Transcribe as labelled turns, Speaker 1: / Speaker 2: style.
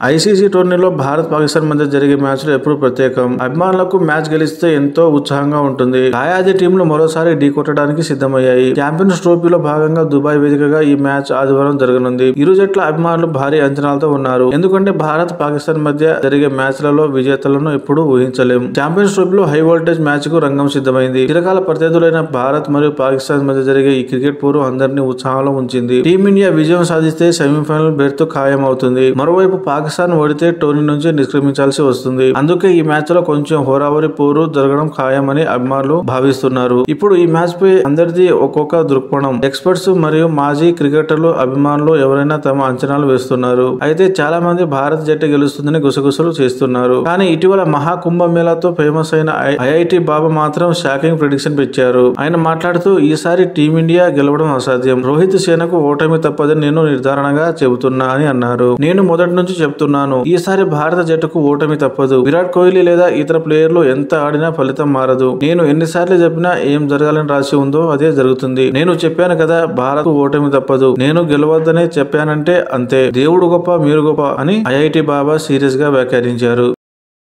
Speaker 1: ICC టోర్నీలో భారత్ పాకిస్తాన్ మధ్య జరిగే మ్యాచ్లు ఎప్పుడు ప్రత్యేకం. అభిమానులకు మ్యాచ్ గెలిస్తే ఎంతో ఉత్సాహంగా ఉంటుంది. దాయాది టీంలు మరోసారి ఢీకొట్టడానికి సిద్ధమయ్యాయి. ఛాంపియన్స్ ట్రోఫీలో భాగంగా దుబాయ్ వేదికగా ఈ మ్యాచ్ ఆదివారం జరగనుంది. ఇరు జట్ల అభిమానులు భారీ అంచనాలతో ఉన్నారు. ఎందుకంటే భారత్ పాకిస్తాన్ మధ్య జరిగే మ్యాచ్లలో విజేతలను ఎప్పుడూ ఊహించలేం. ఛాంపియన్స్ ట్రోఫీలో హై వోల్టేజ్ మ్యాచ్ కు రంగం సిద్ధమైంది. చిరకాల ప్రత్యర్థులైన భారత్ మరియు పాకిస్తాన్ మధ్య జరిగే ఈ క్రికెట్ పోరు అందరినీ ఉత్సాహంలో ఉంచింది. టీమిండియా విజయం సాధిస్తే సెమీఫైనల్ బెర్త్ ఖాయం అవుతుంది. మరోవైపు పాకిస్తాన్ ఓడితే టోర్నీ నుంచి నిష్క్రమించాల్సి వస్తుంది. అందుకే ఈ మ్యాచ్ లో కొంచెం హోరావరి పోరు జరగడం ఖాయమని అభిమానులు భావిస్తున్నారు. ఇప్పుడు ఈ మ్యాచ్ పై అందరిది ఒక్కొక్క దృక్పథం. ఎక్స్పర్ట్స్ మరియు మాజీ క్రికెటర్లు, అభిమానులు ఎవరైనా తమ అంచనాలు వేస్తున్నారు. అయితే చాలా మంది భారత్ జట్టు గెలుస్తుందని గుసగుసలు చేస్తున్నారు. కానీ ఇటీవల మహాకుంభమేళాతో ఫేమస్ అయిన ఐఐటి బాబా మాత్రం షాకింగ్ ప్రిడిక్షన్ ఇచ్చారు. ఆయన మాట్లాడుతూ ఈసారి టీమిండియా గెలవడం అసాధ్యం. రోహిత్ సేనకు ఓటమి తప్పదని నేను నిర్ధారణగా చెబుతున్నా అని అన్నారు. నేను మొదటి నుంచి చెప్తున్నాను, ఈసారి భారత జట్టుకు ఓటమి తప్పదు. విరాట్ కోహ్లీ లేదా ఇతర ప్లేయర్లు ఎంత ఆడినా ఫలితం మారదు. నేను ఎన్నిసార్లు చెప్పినా ఏం జరగాలని రాసి ఉందో అదే జరుగుతుంది. నేను చెప్పాను కదా, భారత్ ఓటమి తప్పదు. నేను గెలవద్దనే చెప్పానంటే అంతే. దేవుడు గొప్ప, మీరు గొప్ప అని ఐఐటి బాబా సీరియస్ గా వ్యాఖ్యానించారు.